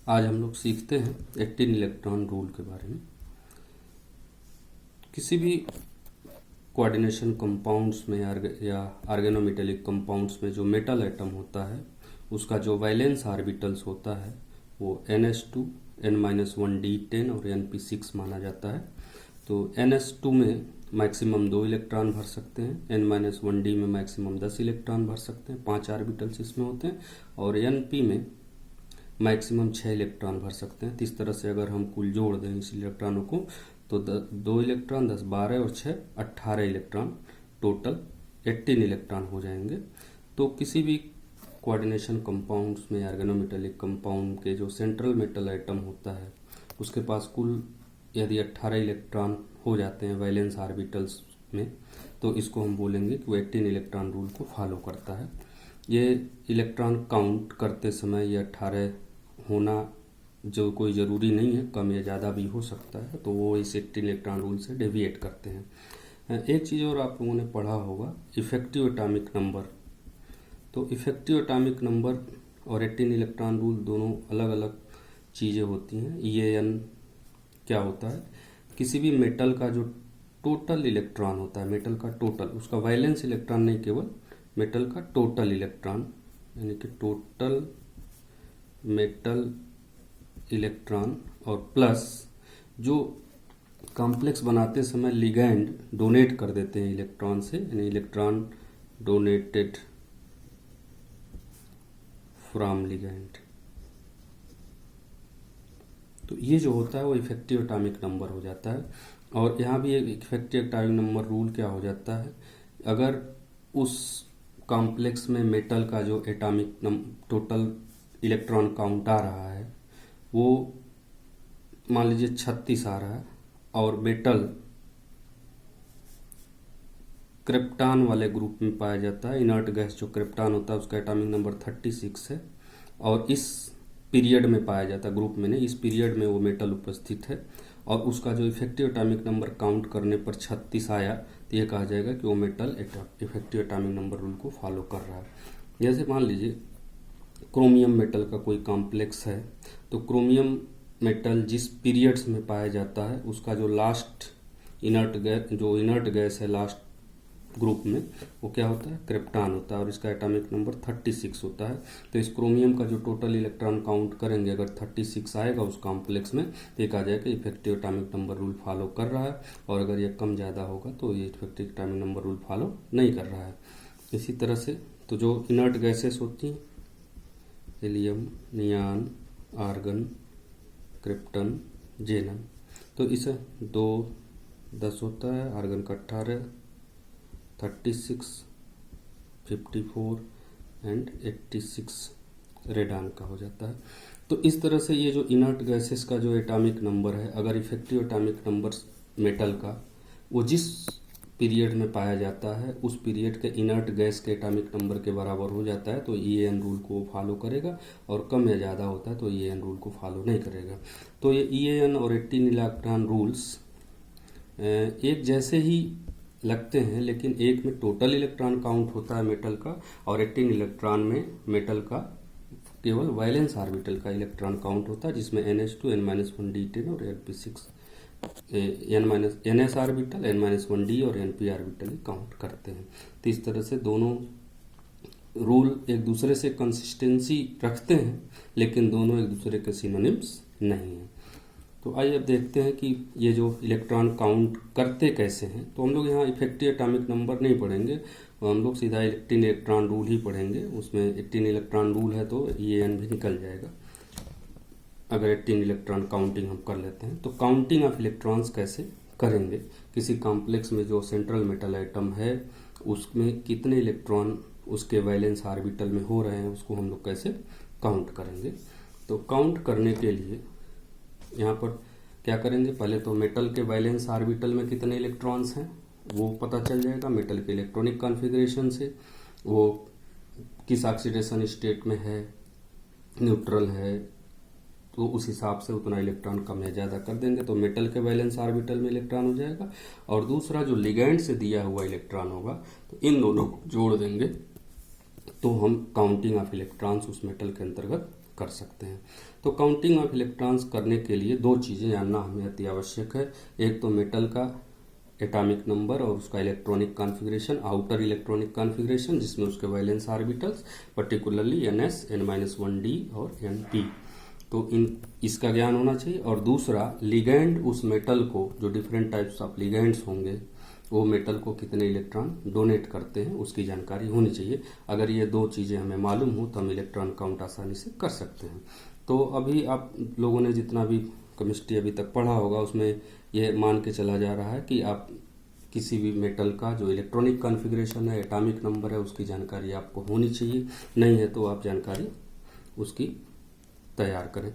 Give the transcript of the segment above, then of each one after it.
आज हम लोग सीखते हैं 18 इलेक्ट्रॉन रूल के बारे में। किसी भी कोऑर्डिनेशन कंपाउंड्स में या ऑर्गेनोमेटेलिक कंपाउंड्स में जो मेटल एटम होता है उसका जो वैलेंस ऑर्बिटल्स होता है वो ns2 n-1d10 और np6 माना जाता है। तो ns2 में मैक्सिमम 2 इलेक्ट्रॉन भर सकते हैं, n-1d में मैक्सिमम 10 इलेक्ट्रॉन भर सकते हैं, 5 ऑर्बिटल्स इसमें होते हैं, और np में मैक्सिमम 6 इलेक्ट्रॉन भर सकते हैं। तो इस तरह से अगर हम कुल जोड़ दें इस इलेक्ट्रॉनों को तो 2 इलेक्ट्रॉन 10 12 और 6 18 इलेक्ट्रॉन, टोटल 18 इलेक्ट्रॉन हो जाएंगे। तो किसी भी कोऑर्डिनेशन कंपाउंड्स में ऑर्गेनोमेटेलिक कंपाउंड के जो सेंट्रल मेटल आइटम होता है उसके पास कुल यदि 18 इलेक्ट्रॉन हो जाते हैं वैलेंस ऑर्बिटल्स में, तो इसको हम बोलेंगे कि वो 18 इलेक्ट्रॉन रूल को फॉलो करता है। ये इलेक्ट्रॉन काउंट करते समय ये 18 होना जो कोई ज़रूरी नहीं है, कम या ज़्यादा भी हो सकता है, तो वो इस 18 इलेक्ट्रॉन रूल से डेविएट करते हैं। एक चीज़ और आप लोगों ने पढ़ा होगा, इफेक्टिव एटॉमिक नंबर। तो इफेक्टिव एटॉमिक नंबर और 18 इलेक्ट्रॉन रूल दोनों अलग अलग चीज़ें होती हैं। EAN क्या होता है? किसी भी मेटल का जो टोटल इलेक्ट्रॉन होता है, मेटल का टोटल, उसका वैलेंस इलेक्ट्रॉन नहीं, केवल मेटल का टोटल इलेक्ट्रॉन, यानी कि टोटल मेटल इलेक्ट्रॉन और प्लस जो कॉम्प्लेक्स बनाते समय लिगैंड डोनेट कर देते हैं इलेक्ट्रॉन से, यानी इलेक्ट्रॉन डोनेटेड फ्रॉम लिगैंड। तो ये जो होता है वो इफेक्टिव एटॉमिक नंबर हो जाता है। और यहाँ भी एक इफेक्टिव एटॉमिक नंबर रूल क्या हो जाता है, अगर उस कॉम्प्लेक्स में मेटल का जो एटॉमिक टोटल इलेक्ट्रॉन काउंट आ रहा है वो मान लीजिए 36 आ रहा है, और मेटल क्रिप्टॉन वाले ग्रुप में पाया जाता है, इनर्ट गैस जो क्रिप्टॉन होता है उसका एटॉमिक नंबर 36 है, और इस पीरियड में पाया जाता है, ग्रुप में नहीं, इस पीरियड में वो मेटल उपस्थित है, और उसका जो इफेक्टिव एटॉमिक नंबर काउंट करने पर 36 आया, तो ये कहा जाएगा कि वो metal effective atomic number rule को फॉलो कर रहा है। जैसे मान लीजिए क्रोमियम मेटल का कोई कॉम्प्लेक्स है, तो क्रोमियम मेटल जिस पीरियड्स में पाया जाता है उसका जो लास्ट इनर्ट गैस है लास्ट ग्रुप में, वो क्या होता है? क्रिप्टॉन होता है, और इसका एटॉमिक नंबर 36 होता है। तो इस क्रोमियम का जो टोटल इलेक्ट्रॉन काउंट करेंगे, अगर 36 आएगा उस कॉम्प्लेक्स में, तो एक आ जाएगा कि effective atomic number rule follow कर रहा है, और अगर ये कम ज़्यादा होगा तो ये effective atomic number rule follow नहीं कर रहा है। इसी तरह से तो जो इनर्ट गैसेस होती हैं, हीलियम, नियॉन, आर्गन, क्रिप्टन, जेनम, तो इसे 2 10 होता है, आर्गन का 18, 36, 54 एंड 86 रेडॉन का हो जाता है। तो इस तरह से ये जो इनर्ट गैसेस का जो एटॉमिक नंबर है, अगर इफेक्टिव एटॉमिक नंबर मेटल का वो जिस पीरियड में पाया जाता है उस पीरियड के इनर्ट गैस के एटॉमिक नंबर के बराबर हो जाता है, तो EAN रूल को फॉलो करेगा, और कम या ज़्यादा होता है तो EAN रूल को फॉलो नहीं करेगा। तो ये EAN और 18 इलेक्ट्रॉन रूल्स एक जैसे ही लगते हैं, लेकिन एक में टोटल इलेक्ट्रॉन काउंट होता है मेटल का, और 18 इलेक्ट्रॉन में मेटल का केवल वैलेंस ऑर्बिटल का इलेक्ट्रॉन काउंट होता है, जिसमें ns2 n-1d10 और np6 ns ऑर्बिटल, n-1d और np ऑर्बिटल काउंट करते हैं। तो इस तरह से दोनों रूल एक दूसरे से कंसिस्टेंसी रखते हैं, लेकिन दोनों एक दूसरे के सिनोनिम्स नहीं हैं। तो आइए अब देखते हैं कि ये जो इलेक्ट्रॉन काउंट करते कैसे हैं। तो हम लोग यहाँ इफेक्टिव एटॉमिक नंबर नहीं पढ़ेंगे, हम लोग सीधा 18 इलेक्ट्रॉन रूल ही पढ़ेंगे। उसमें 18 इलेक्ट्रॉन रूल है तो EAN भी निकल जाएगा अगर 18 इलेक्ट्रॉन काउंटिंग हम कर लेते हैं। तो काउंटिंग ऑफ इलेक्ट्रॉन्स कैसे करेंगे, किसी कॉम्प्लेक्स में जो सेंट्रल मेटल आइटम है उसमें कितने इलेक्ट्रॉन उसके वैलेंस ऑर्बिटल में हो रहे हैं उसको हम लोग कैसे काउंट करेंगे। तो काउंट करने के लिए यहाँ पर क्या करेंगे, पहले तो मेटल के वैलेंस ऑर्बिटल में कितने इलेक्ट्रॉन्स हैं वो पता चल जाएगा मेटल के इलेक्ट्रॉनिक कॉन्फ़िगरेशन से, वो किस ऑक्सीडेशन स्टेट में है, न्यूट्रल है, तो उस हिसाब से उतना इलेक्ट्रॉन कम या ज़्यादा कर देंगे, तो मेटल के वैलेंस ऑर्बिटल में इलेक्ट्रॉन हो जाएगा। और दूसरा जो लिगैंड से दिया हुआ इलेक्ट्रॉन होगा, तो इन दोनों को जोड़ देंगे, तो हम काउंटिंग ऑफ इलेक्ट्रॉन्स उस मेटल के अंतर्गत कर सकते हैं। तो काउंटिंग ऑफ इलेक्ट्रॉन्स करने के लिए दो चीज़ें जानना हमें अति आवश्यक है। एक तो मेटल का एटॉमिक नंबर और उसका electronic configuration, outer electronic configuration, जिसमें उसके valence orbitals particularly ns, n-1d और np, तो इसका ज्ञान होना चाहिए। और दूसरा, लिगैंड उस मेटल को, जो डिफरेंट टाइप्स ऑफ लिगैंड्स होंगे, वो मेटल को कितने इलेक्ट्रॉन डोनेट करते हैं उसकी जानकारी होनी चाहिए। अगर ये दो चीज़ें हमें मालूम हो तो हम इलेक्ट्रॉन काउंट आसानी से कर सकते हैं। तो अभी आप लोगों ने जितना भी केमिस्ट्री अभी तक पढ़ा होगा उसमें ये मान के चला जा रहा है कि आप किसी भी मेटल का जो इलेक्ट्रॉनिक कॉन्फ़िगरेशन है, एटॉमिक नंबर है, उसकी जानकारी आपको होनी चाहिए। नहीं है तो आप जानकारी उसकी तैयार करें।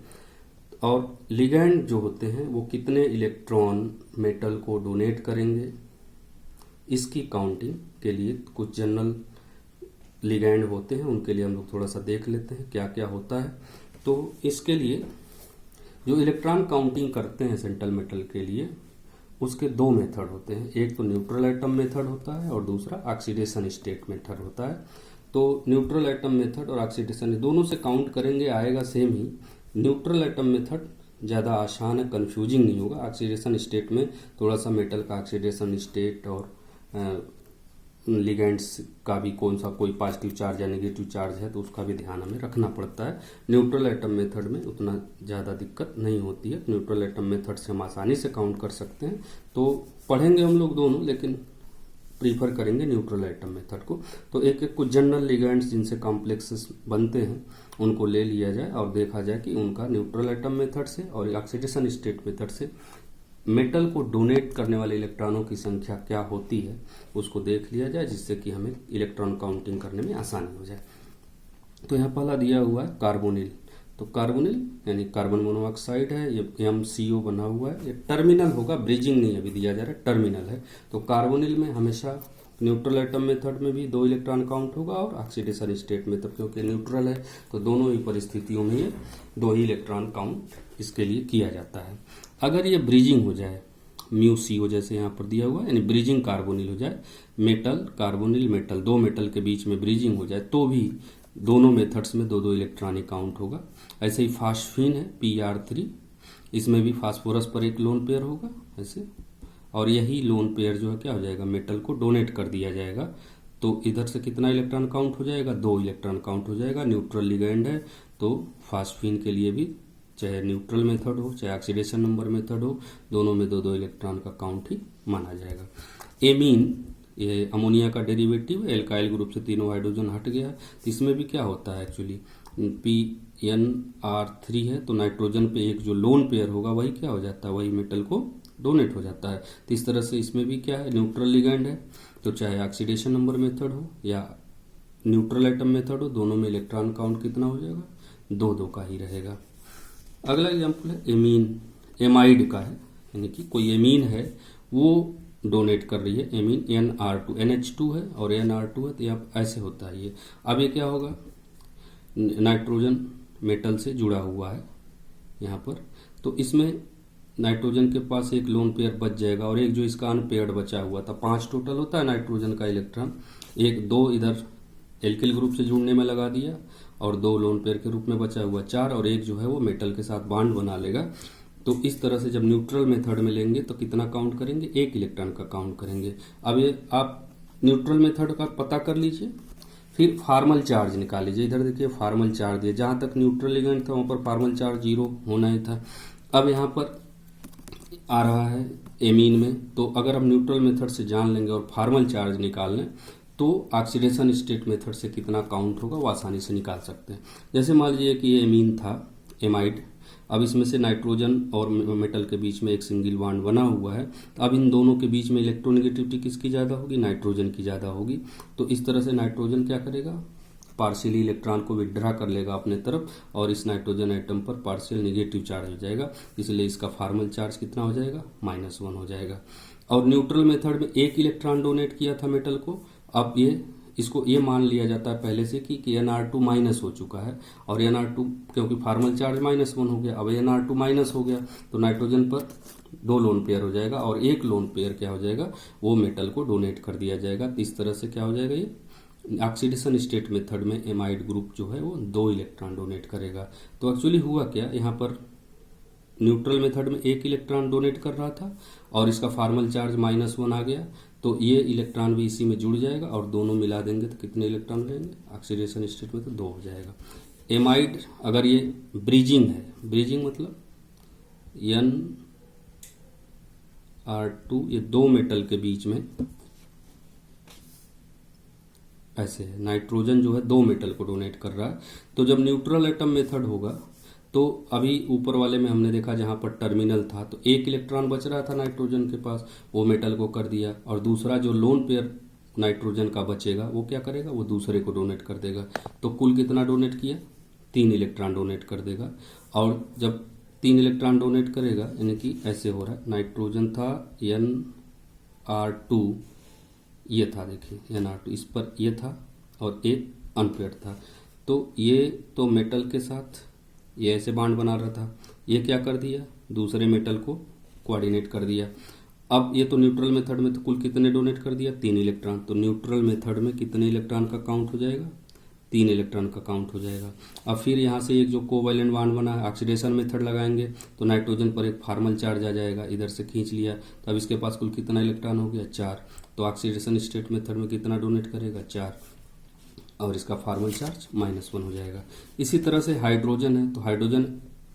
और लिगैंड जो होते हैं वो कितने इलेक्ट्रॉन मेटल को डोनेट करेंगे, इसकी काउंटिंग के लिए कुछ जनरल लिगैंड होते हैं, उनके लिए हम लोग थोड़ा सा देख लेते हैं क्या क्या होता है। तो इसके लिए जो इलेक्ट्रॉन काउंटिंग करते हैं सेंट्रल मेटल के लिए, उसके दो मेथड होते हैं। एक तो न्यूट्रल एटम मेथड होता है और दूसरा ऑक्सीडेशन स्टेट मेथड होता है। तो न्यूट्रल एटम मेथड और ऑक्सीडेशन दोनों से काउंट करेंगे, आएगा सेम ही। न्यूट्रल एटम मेथड ज़्यादा आसान है, कन्फ्यूजिंग नहीं होगा। ऑक्सीडेशन स्टेट में थोड़ा सा मेटल का ऑक्सीडेशन स्टेट और लिगैंड्स का भी कौन सा कोई पॉजिटिव चार्ज या नेगेटिव चार्ज है तो उसका भी ध्यान हमें रखना पड़ता है। न्यूट्रल एटम मेथड में उतना ज़्यादा दिक्कत नहीं होती है। न्यूट्रल एटम मेथड से हम आसानी से काउंट कर सकते हैं। तो पढ़ेंगे हम लोग दोनों, लेकिन प्रीफर करेंगे न्यूट्रल एटम मेथड को। तो एक एक कुछ जनरल लिगैंड्स जिनसे कॉम्प्लेक्सेस बनते हैं उनको ले लिया जाए और देखा जाए कि उनका न्यूट्रल एटम मेथड से और ऑक्सीडेशन स्टेट मेथड से मेटल को डोनेट करने वाले इलेक्ट्रॉनों की संख्या क्या होती है उसको देख लिया जाए, जिससे कि हमें इलेक्ट्रॉन काउंटिंग करने में आसानी हो जाए। तो यहाँ पहला दिया हुआ है कार्बोनिल। तो कार्बोनिल यानी कार्बन मोनोऑक्साइड है, ये MCO बना हुआ है। ये टर्मिनल होगा, ब्रिजिंग नहीं अभी दिया जा रहा है, टर्मिनल है। तो कार्बोनिल में हमेशा न्यूट्रल एटम मेथड में भी 2 इलेक्ट्रॉन काउंट होगा और ऑक्सीडेशन स्टेट मेथड क्योंकि न्यूट्रल है तो दोनों ही परिस्थितियों में ये 2 ही इलेक्ट्रॉन काउंट इसके लिए किया जाता है। अगर ये ब्रिजिंग हो जाए, MuCO जैसे यहाँ पर दिया हुआ है, यानी ब्रिजिंग कार्बोनिल हो जाए, मेटल कार्बोनिल मेटल, 2 मेटल के बीच में ब्रिजिंग हो जाए, तो भी दोनों मेथड्स में 2-2 इलेक्ट्रॉन ही काउंट होगा। ऐसे ही फास्फीन है PR3, इसमें भी फास्फोरस पर एक लोन पेयर होगा ऐसे, और यही लोन पेयर जो है क्या हो जाएगा, मेटल को डोनेट कर दिया जाएगा। तो इधर से कितना इलेक्ट्रॉन काउंट हो जाएगा, 2 इलेक्ट्रॉन काउंट हो जाएगा। न्यूट्रल लिगैंड है तो फास्फीन के लिए भी चाहे न्यूट्रल मेथड हो चाहे ऑक्सीडेशन नंबर मेथड हो, दोनों में 2-2 इलेक्ट्रॉन का काउंट ही माना जाएगा। एमीन, ये अमोनिया का डेरिवेटिव है, एल्काइल ग्रुप से 3 हाइड्रोजन हट गया है। तो इसमें भी क्या होता है एक्चुअली, PNR3 है तो नाइट्रोजन पे एक जो लोन पेयर होगा वही क्या हो जाता है, वही मेटल को डोनेट हो जाता है। तो इस तरह से इसमें भी क्या है, न्यूट्रल लिगैंड है तो चाहे ऑक्सीडेशन नंबर मेथड हो या न्यूट्रल एटम मेथड हो, दोनों में इलेक्ट्रॉन काउंट कितना हो जाएगा, 2-2 का ही रहेगा। अगला एग्जाम्पल है एमीन, एमाइड का है, यानी कि कोई एमीन है वो डोनेट कर रही है। एमीन NR2, NH2 है और NR2 है, तो यहाँ ऐसे होता है ये। अब ये क्या होगा, नाइट्रोजन मेटल से जुड़ा हुआ है यहाँ पर, तो इसमें नाइट्रोजन के पास एक लोन पेयर बच जाएगा और एक जो इसका अनपेयर्ड बचा हुआ था, 5 टोटल होता है नाइट्रोजन का इलेक्ट्रॉन। 1-2 इधर एल्किल ग्रुप से जुड़ने में लगा दिया और 2 लोन पेयर के रूप में बचा हुआ 4, और एक जो है वो मेटल के साथ बॉन्ड बना लेगा। तो इस तरह से जब न्यूट्रल मेथड में लेंगे तो कितना काउंट करेंगे, 1 इलेक्ट्रॉन का काउंट करेंगे। अब ये आप न्यूट्रल मेथड का पता कर लीजिए, फिर फार्मल चार्ज निकाल लीजिए। इधर देखिए फार्मल चार्ज है, जहाँ तक न्यूट्रल लिगैंड था वहाँ पर फार्मल चार्ज 0 होना ही था। अब यहाँ पर आ रहा है एमीन में, तो अगर हम न्यूट्रल मेथड से जान लेंगे और फार्मल चार्ज निकाल लें तो ऑक्सीडेशन स्टेट मेथड से कितना काउंट होगा वो आसानी से निकाल सकते हैं। जैसे मान लीजिए कि ये एमीन था, एमाइड, अब इसमें से नाइट्रोजन और मेटल के बीच में एक सिंगल बॉन्ड बना हुआ है, तो अब इन दोनों के बीच में इलेक्ट्रोनेगेटिविटी किसकी ज़्यादा होगी, नाइट्रोजन की ज़्यादा होगी। तो इस तरह से नाइट्रोजन क्या करेगा, पार्शियली इलेक्ट्रॉन को विड्रा कर लेगा अपने तरफ और इस नाइट्रोजन एटम पर पार्शियल नेगेटिव चार्ज हो जाएगा, इसलिए इसका फार्मल चार्ज कितना हो जाएगा, -1 हो जाएगा। और न्यूट्रल मेथड में 1 इलेक्ट्रॉन डोनेट किया था मेटल को, अब इसको ये मान लिया जाता है पहले से कि NR2 माइनस हो चुका है, और NR2 क्योंकि फार्मल चार्ज -1 हो गया, अब NR2 माइनस हो गया तो नाइट्रोजन पर 2 लोन पेयर हो जाएगा और 1 लोन पेयर क्या हो जाएगा, वो मेटल को डोनेट कर दिया जाएगा। इस तरह से क्या हो जाएगा, ये ऑक्सीडेशन स्टेट मेथड में एमाइड ग्रुप जो है वो 2 इलेक्ट्रॉन डोनेट करेगा। तो एक्चुअली हुआ क्या, यहाँ पर न्यूट्रल मेथड में 1 इलेक्ट्रॉन डोनेट कर रहा था और इसका फार्मल चार्ज -1 आ गया, तो ये इलेक्ट्रॉन भी इसी में जुड़ जाएगा और दोनों मिला देंगे तो कितने इलेक्ट्रॉन रहेंगे, ऑक्सीडेशन स्टेट में तो 2 हो जाएगा। एमाइड अगर ये ब्रीजिंग है, ब्रीजिंग मतलब Nr2, ये 2 मेटल के बीच में ऐसे है, नाइट्रोजन जो है 2 मेटल को डोनेट कर रहा है। तो जब न्यूट्रल एटम मेथड होगा तो अभी ऊपर वाले में हमने देखा जहाँ पर टर्मिनल था तो 1 इलेक्ट्रॉन बच रहा था नाइट्रोजन के पास, वो मेटल को कर दिया, और दूसरा जो लोन पेयर नाइट्रोजन का बचेगा वो क्या करेगा, वो दूसरे को डोनेट कर देगा। तो कुल कितना डोनेट किया, 3 इलेक्ट्रॉन डोनेट कर देगा। और जब 3 इलेक्ट्रॉन डोनेट करेगा, यानी कि ऐसे हो रहा है, नाइट्रोजन था Nr2, ये था देखिए Nr2, इस पर ये था और एक अनपेयर्ड था। तो ये तो मेटल के साथ ये ऐसे बांड बना रहा था, ये क्या कर दिया, दूसरे मेटल को कोऑर्डिनेट कर दिया। अब ये तो न्यूट्रल मेथड में तो कुल कितने डोनेट कर दिया, 3 इलेक्ट्रॉन। तो न्यूट्रल मेथड में कितने इलेक्ट्रॉन का काउंट हो जाएगा, 3 इलेक्ट्रॉन का काउंट हो जाएगा। अब फिर यहाँ से एक जो कोवैलेंट बॉन्ड बना है, ऑक्सीडेशन मेथड लगाएंगे तो नाइट्रोजन पर एक फार्मल चार्ज आ जाएगा, इधर से खींच लिया तो अब इसके पास कुल कितना इलेक्ट्रॉन हो गया, 4। तो ऑक्सीडेशन स्टेट मेथड में कितना डोनेट करेगा, 4, और इसका फार्मल चार्ज -1 हो जाएगा। इसी तरह से हाइड्रोजन है, तो हाइड्रोजन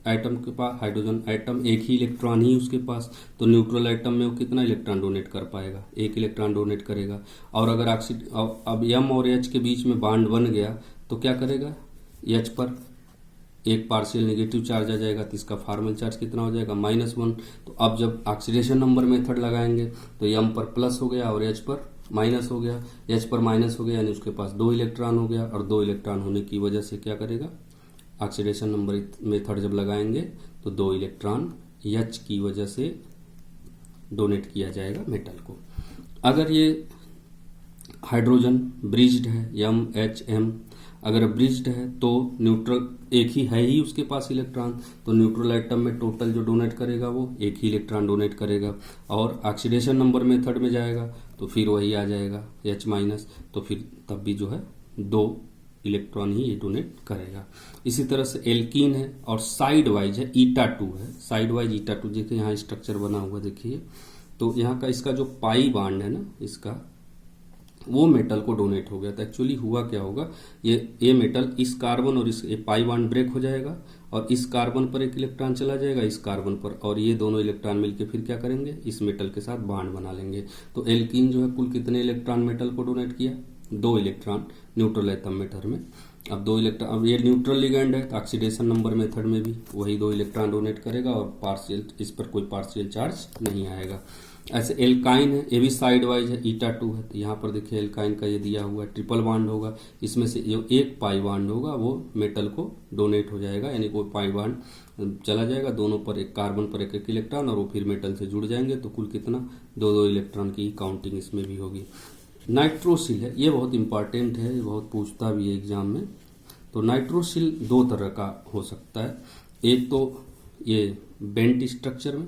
एटम के पास, हाइड्रोजन एटम एक ही इलेक्ट्रॉन ही उसके पास, तो न्यूट्रल एटम में वो कितना इलेक्ट्रॉन डोनेट कर पाएगा, 1 इलेक्ट्रॉन डोनेट करेगा। और अगर अब M और H के बीच में बॉन्ड बन गया तो क्या करेगा, H पर एक पार्शियल नेगेटिव चार्ज आ जाएगा, तो इसका फार्मल चार्ज कितना हो जाएगा, -1। तो अब जब ऑक्सीडेशन नंबर मेथड लगाएंगे तो M पर प्लस हो गया और H पर माइनस हो गया, H पर माइनस हो गया, यानी उसके पास 2 इलेक्ट्रॉन हो गया, और 2 इलेक्ट्रॉन होने की वजह से क्या करेगा, ऑक्सीडेशन नंबर मेथड जब लगाएंगे तो 2 इलेक्ट्रॉन H की वजह से डोनेट किया जाएगा मेटल को। अगर ये हाइड्रोजन ब्रिज्ड है, MHM अगर ब्रिज्ड है तो न्यूट्रल एक ही है ही उसके पास इलेक्ट्रॉन, तो न्यूट्रल एटम में टोटल जो डोनेट करेगा वो 1 ही इलेक्ट्रॉन डोनेट करेगा। और ऑक्सीडेशन नंबर मेथड में जाएगा तो फिर वही आ जाएगा H-, तो फिर तब भी जो है 2 इलेक्ट्रॉन ही ये डोनेट करेगा। इसी तरह से एल्कीन है और साइड वाइज है, eta2 है, साइड वाइज eta2, देखिए यहाँ स्ट्रक्चर बना हुआ देखिए, तो यहाँ का इसका जो पाई बॉन्ड है ना, इसका वो मेटल को डोनेट हो गया। तो एक्चुअली हुआ क्या होगा, ये मेटल इस कार्बन और इस पाई बॉन्ड ब्रेक हो जाएगा और इस कार्बन पर एक इलेक्ट्रॉन चला जाएगा, इस कार्बन पर, और ये दोनों इलेक्ट्रॉन मिलके फिर क्या करेंगे, इस मेटल के साथ बॉन्ड बना लेंगे। तो एल्कीन जो है कुल कितने इलेक्ट्रॉन मेटल को डोनेट किया, 2 इलेक्ट्रॉन न्यूट्रल एटम मेथड में। अब 2 इलेक्ट्रॉन, अब ये न्यूट्रल लिगेंड है तो ऑक्सीडेशन नंबर मेथड में भी वही 2 इलेक्ट्रॉन डोनेट करेगा और पार्शियल, इस पर कोई पार्शियल चार्ज नहीं आएगा। ऐसे एल्काइन है, ये भी साइड वाइज है, eta2 है, तो यहाँ पर देखिए एल्काइन का ये दिया हुआ है, ट्रिपल बॉन्ड होगा, इसमें से जो एक पाई बॉन्ड होगा वो मेटल को डोनेट हो जाएगा, यानी कोई पाई बॉन्ड चला जाएगा, दोनों पर एक कार्बन पर एक इलेक्ट्रॉन और वो फिर मेटल से जुड़ जाएंगे, तो कुल कितना 2 इलेक्ट्रॉन की काउंटिंग इसमें भी होगी। नाइट्रोसिल है, ये बहुत इंपॉर्टेंट है, ये बहुत पूछता भी है एग्जाम में। तो नाइट्रोसिल 2 तरह का हो सकता है, एक तो ये बेंट स्ट्रक्चर में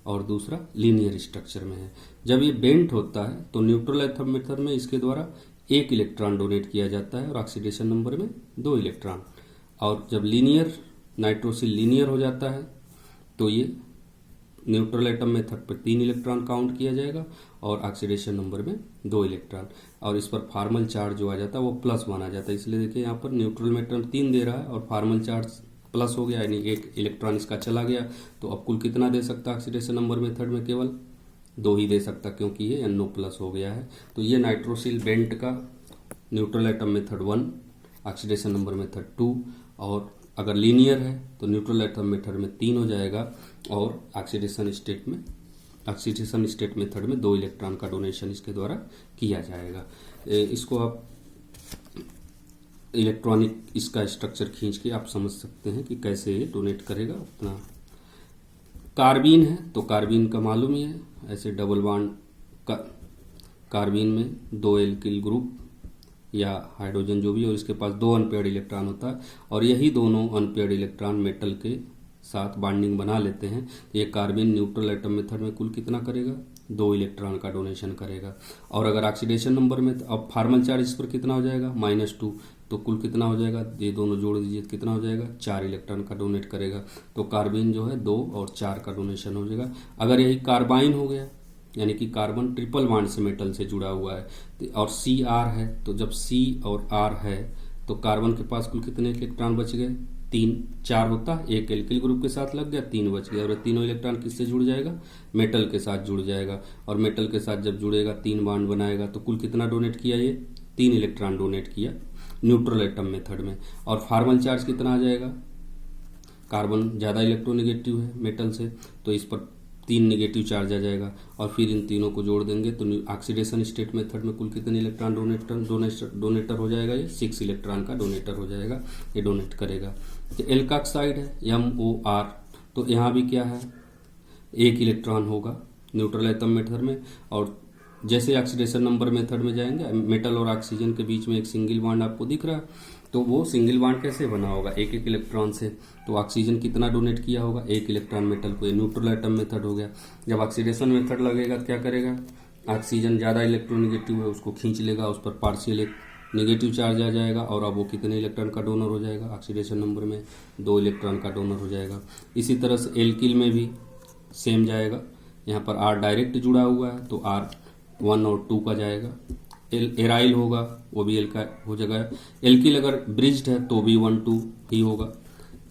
और दूसरा लीनियर स्ट्रक्चर में है। जब ये बेंट होता है तो न्यूट्रल एटम मेथड में इसके द्वारा 1 इलेक्ट्रॉन डोनेट किया जाता है और ऑक्सीडेशन नंबर में 2 इलेक्ट्रॉन। और जब लीनियर, नाइट्रोसिल लीनियर हो जाता है तो ये न्यूट्रल एटम मेथड पर 3 इलेक्ट्रॉन काउंट किया जाएगा और ऑक्सीडेशन नंबर में 2 इलेक्ट्रॉन, और इस पर फार्मल चार्ज जो आ जाता है वो +1 आ जाता है। इसलिए देखिए यहाँ पर न्यूट्रल मेथड 3 दे रहा है और फार्मल चार्ज प्लस हो गया, यानी 1 इलेक्ट्रॉन इसका चला गया, तो अब कुल कितना दे सकता है ऑक्सीडेशन नंबर मेथड में, केवल 2 ही दे सकता, क्योंकि ये NO+ हो गया है। तो ये नाइट्रोसिल बेंट का neutral atom method 1, oxidation number method 2, और अगर लीनियर है तो न्यूट्रल एटम मेथड में 3 हो जाएगा और ऑक्सीडेशन स्टेट मेथड में 2 इलेक्ट्रॉन का डोनेशन इसके द्वारा किया जाएगा। इसको आप इलेक्ट्रॉनिक इसका स्ट्रक्चर खींच के आप समझ सकते हैं कि कैसे ये डोनेट करेगा अपना। कार्बीन है तो कार्बीन का मालूम ही है, ऐसे डबल बॉन्ड का कार्बीन में 2 एल्किल ग्रुप या हाइड्रोजन जो भी हो, इसके पास 2 अनपेयर्ड इलेक्ट्रॉन होता है और यही दोनों अनपेयर्ड इलेक्ट्रॉन मेटल के साथ बॉन्डिंग बना लेते हैं तो ये कार्बन न्यूट्रल एटम मेथड में कुल कितना करेगा, 2 इलेक्ट्रॉन का डोनेशन करेगा। और अगर ऑक्सीडेशन नंबर में, अब फार्मल चार्ज इस पर कितना हो जाएगा, -2, तो कुल कितना हो जाएगा, ये दोनों जोड़ दीजिए कितना हो जाएगा, 4 इलेक्ट्रॉन का डोनेट करेगा। तो कार्बन जो है 2 और 4 का डोनेशन हो जाएगा। अगर यही कार्बाइन हो गया, यानी कि कार्बन ट्रिपल बॉन्ड से मेटल से जुड़ा हुआ है और Cr है, तो जब C और R है तो कार्बन के पास कुल कितने इलेक्ट्रॉन बच गए, 3, 4 होता, एक एल्किल ग्रुप के साथ लग गया, 3 बच गया। और तीनों इलेक्ट्रॉन किससे जुड़ जाएगा, मेटल के साथ जुड़ जाएगा। और मेटल के साथ जब जुड़ेगा 3 बॉन्ड बनाएगा तो कुल कितना डोनेट किया, ये 3 इलेक्ट्रॉन डोनेट किया न्यूट्रल एटम मेथड में। और फार्मल चार्ज कितना आ जाएगा, कार्बन ज़्यादा इलेक्ट्रोनेगेटिव है मेटल से, तो इस पर 3 नेगेटिव चार्ज आ जाएगा। और फिर इन तीनों को जोड़ देंगे तो ऑक्सीडेशन स्टेट मेथड में कुल कितने इलेक्ट्रॉन डोनेटर हो जाएगा, ये 6 इलेक्ट्रॉन का डोनेटर हो जाएगा, ये डोनेट करेगा। तो एल्काक्साइड है MOR, तो यहाँ भी क्या है, 1 इलेक्ट्रॉन होगा न्यूट्रल एटम मेथड में। और जैसे ऑक्सीडेशन नंबर मेथड में जाएंगे, मेटल और ऑक्सीजन के बीच में एक सिंगल बॉन्ड आपको दिख रहा है, तो वो सिंगल बॉन्ड कैसे बना होगा, 1-1 इलेक्ट्रॉन से। तो ऑक्सीजन कितना डोनेट किया होगा, 1 इलेक्ट्रॉन मेटल को, ये न्यूट्रल एटम मेथड हो गया। जब ऑक्सीडेशन मेथड लगेगा क्या करेगा, ऑक्सीजन ज़्यादा इलेक्ट्रोनेगेटिव है उसको खींच लेगा, उस पर पार्शियल एक नेगेटिव चार्ज आ जाएगा और अब वो कितने इलेक्ट्रॉन का डोनर हो जाएगा, ऑक्सीडेशन नंबर में 2 इलेक्ट्रॉन का डोनर हो जाएगा। इसी तरह से एल्किल में भी सेम जाएगा, यहाँ पर R डायरेक्ट जुड़ा हुआ है तो R 1 और 2 का जाएगा। एराइल होगा वो भी एल का हो जाएगा। एल्किल अगर ब्रिज्ड है तो भी 1-2 ही होगा।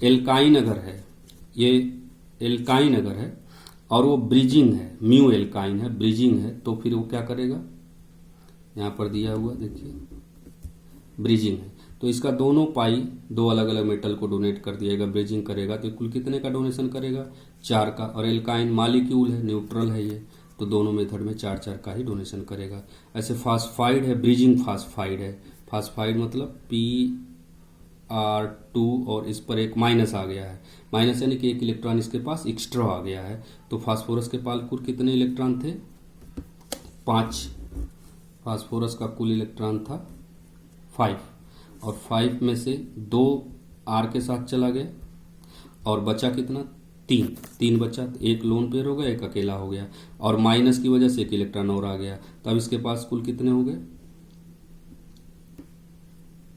एल्काइन अगर है, ये एल्काइन अगर है और वो ब्रिजिंग है, म्यू एल्काइन है, ब्रिजिंग है, तो फिर वो क्या करेगा, यहाँ पर दिया हुआ देखिए ब्रिजिंग है, तो इसका दोनों पाई 2 अलग अलग मेटल को डोनेट कर दिएगा, ब्रिजिंग करेगा तो कुल कितने का डोनेशन करेगा, 4 का। और एल्काइन मालिक्यूल है, न्यूट्रल है ये, तो दोनों मेथड में 4-4 का ही डोनेशन करेगा। ऐसे फास्फाइड है, ब्रिजिंग फास्फाइड है, फास्फाइड मतलब Pr2 और इस पर एक माइनस आ गया है, माइनस यानी कि 1 इलेक्ट्रॉन इसके पास एक्स्ट्रा आ गया है। तो फास्फोरस के पास कुल कितने इलेक्ट्रॉन थे, 5, फास्फोरस का कुल इलेक्ट्रॉन था 5, और 5 में से 2 R के साथ चला गया और बचा कितना, 3 बचा, 1 लोन पेयर हो गया, 1 अकेला हो गया, और माइनस की वजह से 1 इलेक्ट्रॉन और आ गया। तो अब इसके पास कुल कितने हो गए,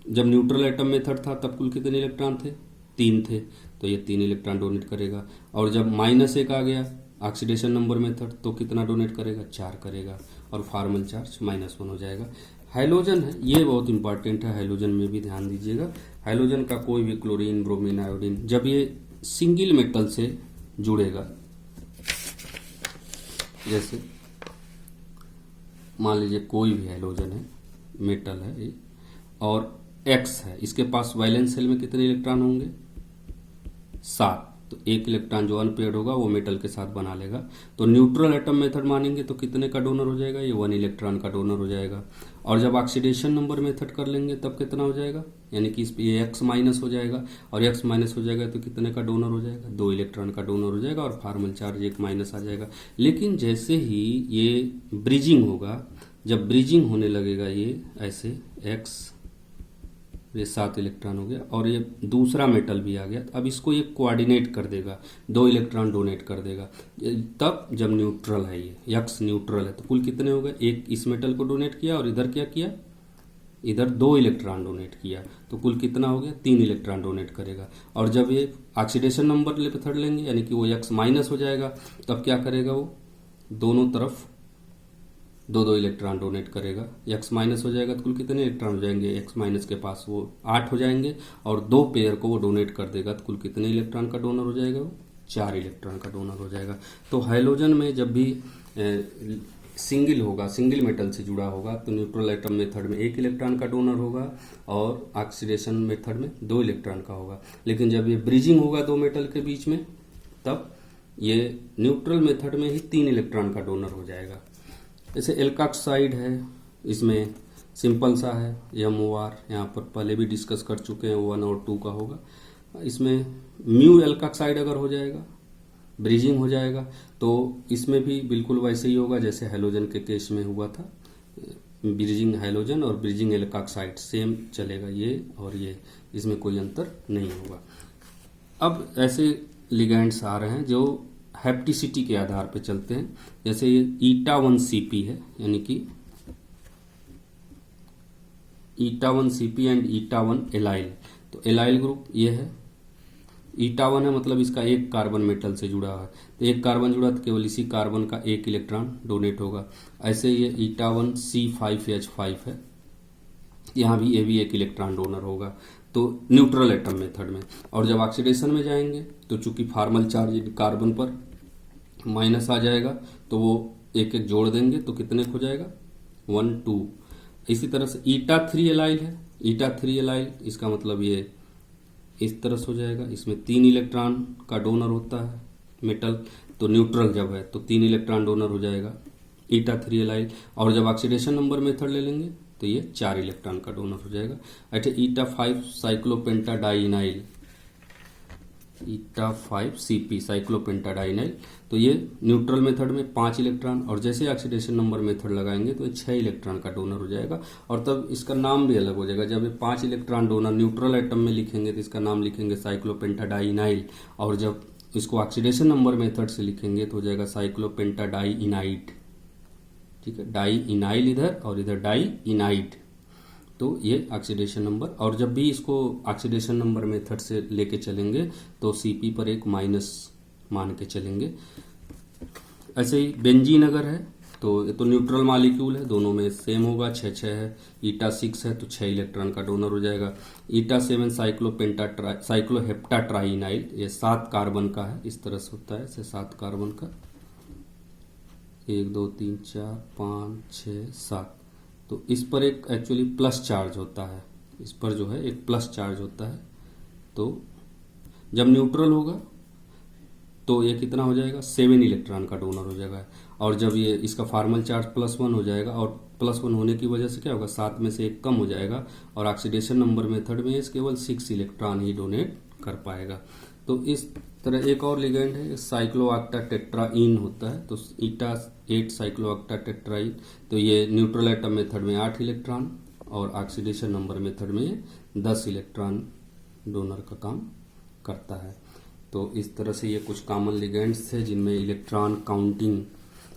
जब न्यूट्रल एटम मेथड था तब कुल कितने इलेक्ट्रॉन थे, 3 थे, तो ये 3 इलेक्ट्रॉन डोनेट करेगा। और जब -1 आ गया ऑक्सीडेशन नंबर मेथड तो कितना डोनेट करेगा, 4 करेगा, और फार्मल चार्ज -1 हो जाएगा। हाइलोजन है, ये बहुत इंपॉर्टेंट है, हाइलोजन में भी ध्यान दीजिएगा। हाइलोजन का कोई भी क्लोरीन, ब्रोमीन, आयोडीन जब ये सिंगल मेटल से जुड़ेगा, जैसे मान लीजिए कोई भी हाइलोजन है, मेटल है ये, और X है, इसके पास वैलेंस शेल में कितने इलेक्ट्रॉन होंगे, 7, तो 1 इलेक्ट्रॉन जो अनपेयर्ड होगा वो मेटल के साथ बना लेगा। तो न्यूट्रल एटम मेथड मानेंगे तो कितने का डोनर हो जाएगा, ये 1 इलेक्ट्रॉन का डोनर हो जाएगा। और जब ऑक्सीडेशन नंबर मेथड कर लेंगे तब कितना हो जाएगा, यानी कि ये X माइनस हो जाएगा, और X माइनस हो जाएगा तो कितने का डोनर हो जाएगा, 2 इलेक्ट्रॉन का डोनर हो जाएगा, और फार्मल चार्ज 1 माइनस आ जाएगा। लेकिन जैसे ही ये ब्रिजिंग होगा, जब ब्रिजिंग होने लगेगा ये ऐसे X, ये 7 इलेक्ट्रॉन हो गया, और ये दूसरा मेटल भी आ गया, अब इसको ये कोऑर्डिनेट कर देगा, 2 इलेक्ट्रॉन डोनेट कर देगा। तब जब न्यूट्रल है ये, X न्यूट्रल है, तो कुल कितने हो गए, 1 इस मेटल को डोनेट किया और इधर क्या किया, इधर 2 इलेक्ट्रॉन डोनेट किया, तो कुल कितना हो गया, 3 इलेक्ट्रॉन डोनेट करेगा। और जब ये ऑक्सीडेशन नंबर मेथड लेंगे, यानी कि वो X माइनस हो जाएगा, तब क्या करेगा, वो दोनों तरफ 2-2 इलेक्ट्रॉन डोनेट करेगा। X माइनस हो जाएगा तो कुल कितने इलेक्ट्रॉन हो जाएंगे, X माइनस के पास वो 8 हो जाएंगे, और 2 पेयर को वो डोनेट कर देगा तो कुल कितने इलेक्ट्रॉन का डोनर हो जाएगा, वो 4 इलेक्ट्रॉन का डोनर हो जाएगा। तो हाइलोजन में जब भी सिंगल होगा, सिंगल मेटल से जुड़ा होगा, तो न्यूट्रल एटम मेथड में 1 इलेक्ट्रॉन का डोनर होगा और ऑक्सीडेशन मेथड में 2 इलेक्ट्रॉन का होगा। लेकिन जब ये ब्रिजिंग होगा 2 मेटल के बीच में, तब ये न्यूट्रल मेथड में ही 3 इलेक्ट्रॉन का डोनर हो जाएगा। जैसे एल्काक्साइड है, इसमें सिंपल सा है, MOR, यहाँ पर पहले भी डिस्कस कर चुके हैं, 1 और 2 का होगा। इसमें म्यू एल्काक्साइड अगर हो जाएगा, ब्रिजिंग हो जाएगा, तो इसमें भी बिल्कुल वैसे ही होगा जैसे हैलोजन के केस में हुआ था, ब्रिजिंग हाइलोजन और ब्रिजिंग एल्काक्साइड सेम चलेगा, ये और ये, इसमें कोई अंतर नहीं होगा। अब ऐसे लिगेंड्स आ रहे हैं जो हैप्टिसिटी के आधार पे चलते हैं। जैसे ये eta1Cp है, यानी कि eta1Cp एंड eta1 एलाइल। तो एलाइल ग्रुप ये है, eta1 है मतलब इसका एक कार्बन मेटल से जुड़ा है, तो एक कार्बन जुड़ा तो केवल इसी कार्बन का एक इलेक्ट्रॉन डोनेट होगा। ऐसे ये eta1C5H5 है, यहाँ भी ये भी एक इलेक्ट्रॉन डोनर होगा। तो न्यूट्रल एटम मेथड में। और जब ऑक्सीडेशन में जाएंगे तो चूंकि फॉर्मल चार्ज कार्बन पर माइनस आ जाएगा, तो वो एक एक जोड़ देंगे तो कितने हो जाएगा 1 2। इसी तरह से eta3 एलाइल है, eta3 एलाइल इसका मतलब ये इस तरह से हो जाएगा, इसमें 3 इलेक्ट्रॉन का डोनर होता है मेटल, तो न्यूट्रल जब है तो 3 इलेक्ट्रॉन डोनर हो जाएगा eta3 एलाइल। और जब ऑक्सीडेशन नंबर मेथड ले लेंगे तो ये 4 इलेक्ट्रॉन का डोनर हो जाएगा। अच्छा eta5 साइक्लोपेंटाडाइनाइल, eta5Cp साइक्लोपेंटाडाइनाइल, तो ये न्यूट्रल मेथड में 5 इलेक्ट्रॉन, और जैसे ऑक्सीडेशन नंबर मेथड लगाएंगे तो ये 6 इलेक्ट्रॉन का डोनर हो जाएगा। और तब इसका नाम भी अलग हो जाएगा। जब ये 5 इलेक्ट्रॉन डोनर न्यूट्रल एटम में लिखेंगे तो इसका नाम लिखेंगे साइक्लोपेंटाडाइनाइल, और जब इसको ऑक्सीडेशन नंबर मेथड से लिखेंगे तो हो जाएगा साइक्लोपेंटाडाइइनाइड। ठीक है, डाइइनाइल इधर और इधर डाइइनाइड, तो ये ऑक्सीडेशन नंबर। और जब भी इसको ऑक्सीडेशन नंबर मेथड से लेके चलेंगे तो Cp पर एक माइनस मान के चलेंगे। ऐसे ही बेंजीन अगर है तो ये तो न्यूट्रल मॉलिक्यूल है, दोनों में सेम होगा, 6 है। eta6 है तो 6 इलेक्ट्रॉन का डोनर हो जाएगा। eta7 साइक्लोहेप्टाट्राइनाइल, ये 7 कार्बन का है, इस तरह से होता है, ऐसे 7 कार्बन का, 1 2 3 4 5 6 7। तो इस पर एक एक्चुअली प्लस चार्ज होता है, इस पर जो है एक प्लस चार्ज होता है। तो जब न्यूट्रल होगा तो ये कितना हो जाएगा 7 इलेक्ट्रॉन का डोनर हो जाएगा। और जब ये इसका फॉर्मल चार्ज +1 हो जाएगा, और +1 होने की वजह से क्या होगा 7 में से एक कम हो जाएगा, और ऑक्सीडेशन नंबर मेथड में केवल 6 इलेक्ट्रॉन ही डोनेट कर पाएगा। तो इस तरह एक और लिगेंड है साइक्लोऑक्टाटेट्राइन होता है, तो eta8 साइक्लोऑक्टाटेट्राइन, तो ये न्यूट्रल एटम मेथड में 8 इलेक्ट्रॉन और ऑक्सीडेशन नंबर मेथड में 10 इलेक्ट्रॉन डोनर का काम करता है। तो इस तरह से ये कुछ कॉमन लिगेंड्स थे जिनमें इलेक्ट्रॉन काउंटिंग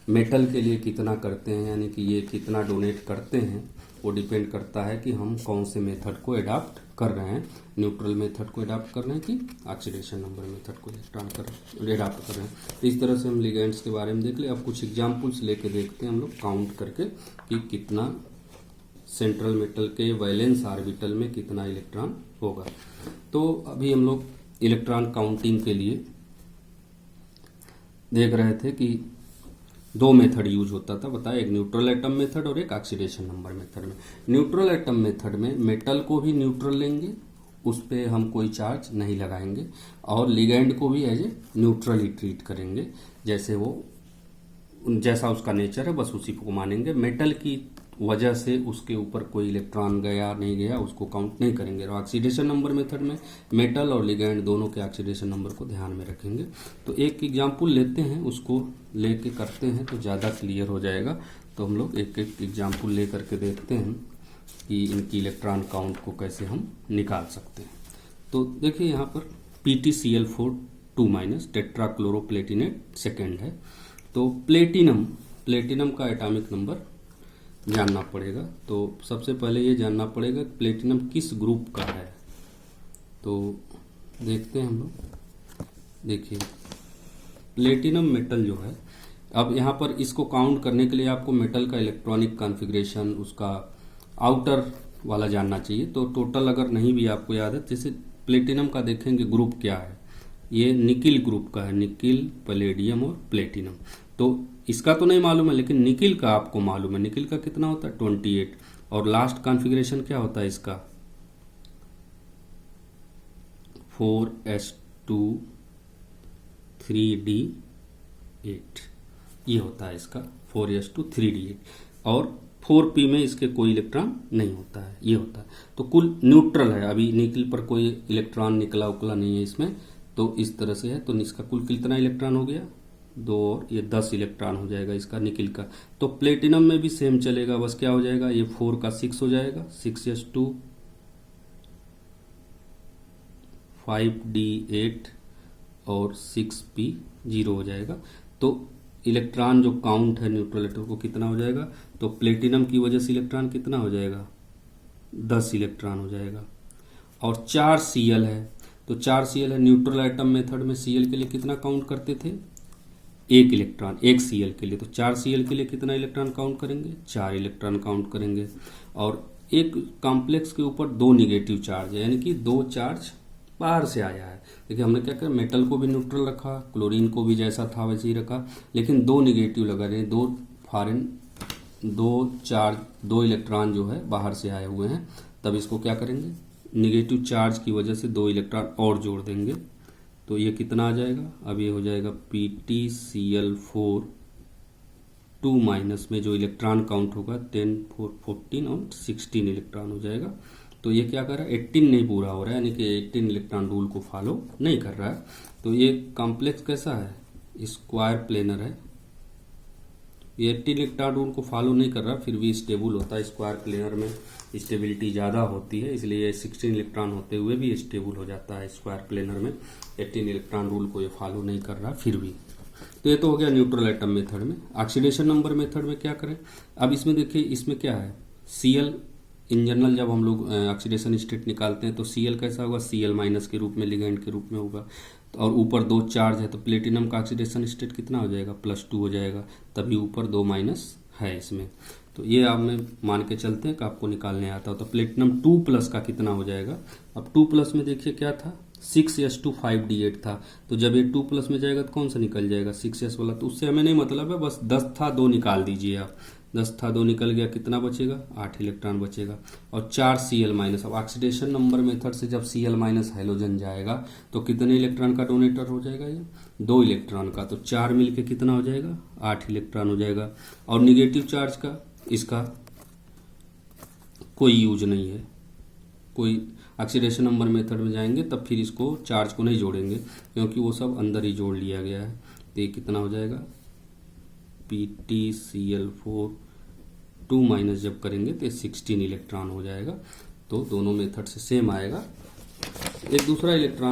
मेटल के लिए कितना करते हैं, यानी कि ये कितना डोनेट करते हैं, वो डिपेंड करता है कि हम कौन से मेथड को अडॉप्ट कर रहे हैं, न्यूट्रल मेथड को अडॉप्ट कर रहे हैं कि ऑक्सीडेशन नंबर मेथड को अडॉप्ट कर रहे हैं। तो इस तरह से हम लिगेंड्स के बारे में देख ले। अब कुछ एग्जाम्पल्स लेके देखते हैं हम लोग काउंट करके कि कितना सेंट्रल मेटल के वैलेंस ऑर्बिटल में कितना इलेक्ट्रॉन होगा। तो अभी हम लोग इलेक्ट्रॉन काउंटिंग के लिए देख रहे थे कि 2 मेथड यूज होता था, बताया, एक न्यूट्रल एटम मेथड और एक ऑक्सीडेशन नंबर मेथड में। न्यूट्रल एटम मेथड में मेटल को भी न्यूट्रल लेंगे, उस पर हम कोई चार्ज नहीं लगाएंगे, और लिगेंड को भी एज ए न्यूट्रल ही ट्रीट करेंगे, जैसे वो जैसा उसका नेचर है बस उसी को मानेंगे। मेटल की वजह से उसके ऊपर कोई इलेक्ट्रॉन गया नहीं गया उसको काउंट नहीं करेंगे। और ऑक्सीडेशन नंबर मेथड में मेटल और लिगेंड दोनों के ऑक्सीडेशन नंबर को ध्यान में रखेंगे। तो एक एग्जाम्पल लेते हैं, उसको लेके करते हैं तो ज़्यादा क्लियर हो जाएगा। तो हम लोग एक एक एग्जाम्पल ले करके देखते हैं कि इनकी इलेक्ट्रॉन काउंट को कैसे हम निकाल सकते हैं। तो देखिए यहाँ पर PtCl4 2- टेट्राक्लोरोप्लेटिनेट सेकेंड है। तो प्लेटिनम का एटॉमिक नंबर जानना पड़ेगा। तो सबसे पहले ये जानना पड़ेगा कि प्लेटिनम किस ग्रुप का है। तो देखते हैं हम लोग, देखिए प्लेटिनम मेटल जो है, अब यहाँ पर इसको काउंट करने के लिए आपको मेटल का इलेक्ट्रॉनिक कॉन्फ़िगरेशन उसका आउटर वाला जानना चाहिए। तो टोटल अगर नहीं भी आपको याद है, जैसे प्लेटिनम का देखेंगे ग्रुप क्या है, ये निकिल ग्रुप का है, निकिल, पैलेडियम और प्लेटिनम। तो इसका तो नहीं मालूम है, लेकिन निकिल का आपको मालूम है। निकिल का कितना होता है 28, और लास्ट कॉन्फ़िगरेशन क्या होता है इसका 4s2 3d8, ये होता है इसका 4s2 3d8, और 4p में इसके कोई इलेक्ट्रॉन नहीं होता है, ये होता है। तो कुल न्यूट्रल है, अभी निकिल पर कोई इलेक्ट्रॉन निकला उकला नहीं है इसमें, तो इस तरह से है। तो इसका कुल कितना इलेक्ट्रॉन हो गया 2, और ये 10 इलेक्ट्रॉन हो जाएगा इसका निकिल का। तो प्लेटिनम में भी सेम चलेगा, बस क्या हो जाएगा, ये 4 का 6 हो जाएगा, 6s2 5d8 और 6p 0 हो जाएगा। तो इलेक्ट्रॉन जो काउंट है न्यूट्रल एटम को कितना हो जाएगा, तो प्लेटिनम की वजह से इलेक्ट्रॉन कितना हो जाएगा, 10 इलेक्ट्रॉन हो जाएगा। और 4 Cl है, तो 4 Cl है, न्यूट्रल एटम मेथड में Cl के लिए कितना काउंट करते थे, 1 इलेक्ट्रॉन, 1 Cl के लिए। तो 4 Cl के लिए कितना इलेक्ट्रॉन काउंट करेंगे, 4 इलेक्ट्रॉन काउंट करेंगे। और एक कॉम्प्लेक्स के ऊपर 2 निगेटिव चार्ज है, यानी कि 2 चार्ज बाहर से आया है। देखिए हमने क्या किया, मेटल को भी न्यूट्रल रखा, क्लोरीन को भी जैसा था वैसे ही रखा, लेकिन 2 निगेटिव लगा रहे हैं, 2 फॉरेन, 2 चार्ज, 2 इलेक्ट्रॉन जो है बाहर से आए हुए हैं। तब इसको क्या करेंगे, निगेटिव चार्ज की वजह से 2 इलेक्ट्रॉन और जोड़ देंगे। तो ये कितना आ जाएगा, अब ये हो जाएगा PtCl4, 2 माइनस में जो इलेक्ट्रॉन काउंट होगा 10, 4, 14 और 16 इलेक्ट्रॉन हो जाएगा। तो ये क्या कर रहा है, 18 नहीं पूरा हो रहा है, यानी कि 18 इलेक्ट्रॉन रूल को फॉलो नहीं कर रहा है। तो ये कॉम्प्लेक्स कैसा है, स्क्वायर प्लेनर है, ये 18 इलेक्ट्रॉन रूल को फॉलो नहीं कर रहा, फिर भी स्टेबल होता है। स्क्वायर प्लेनर में स्टेबिलिटी ज़्यादा होती है, इसलिए 16 इलेक्ट्रॉन होते हुए भी स्टेबल हो जाता है स्क्वायर प्लेनर में। 18 इलेक्ट्रॉन रूल को ये फॉलो नहीं कर रहा फिर भी। तो ये तो हो गया न्यूट्रल एटम मेथड में। ऑक्सीडेशन नंबर मेथड में क्या करें, अब इसमें देखिए, इसमें क्या है, Cl इन जनरल जब हम लोग ऑक्सीडेशन स्टेट निकालते हैं तो Cl कैसा होगा, Cl माइनस के रूप में, लिगेंड के रूप में होगा। और ऊपर 2 चार्ज है, तो प्लेटिनम का ऑक्सीडेशन स्टेट कितना हो जाएगा, +2 हो जाएगा, तभी ऊपर 2 माइनस है इसमें। तो ये आप में मान के चलते हैं कि आपको निकालने आता हो। तो प्लेटिनम 2+ का कितना हो जाएगा, अब 2+ में देखिए क्या था, 6s2 5d8 था। तो जब ये 2+ में जाएगा तो कौन सा निकल जाएगा, 6s वाला। तो उससे हमें नहीं मतलब है, बस 10 था 2 निकाल दीजिए आप, 10 था 2 निकल गया, कितना बचेगा, 8 इलेक्ट्रॉन बचेगा। और 4 Cl-। अब ऑक्सीडेशन नंबर मेथड से जब Cl- हाइड्रोजन जाएगा तो कितने इलेक्ट्रॉन का डोनेटर हो जाएगा, ये 2 इलेक्ट्रॉन का। तो 4 मिलके कितना हो जाएगा, 8 इलेक्ट्रॉन हो जाएगा। और निगेटिव चार्ज का इसका कोई यूज नहीं है, कोई ऑक्सीडेशन नंबर मेथड में जाएंगे तब फिर इसको चार्ज को नहीं जोड़ेंगे, क्योंकि वो सब अंदर ही जोड़ लिया गया है। तो ये कितना हो जाएगा, PtCl4, 2 माइनस जब करेंगे तो 16 इलेक्ट्रॉन हो जाएगा। तो दोनों मेथड से सेम आएगा। एक दूसरा इलेक्ट्रॉन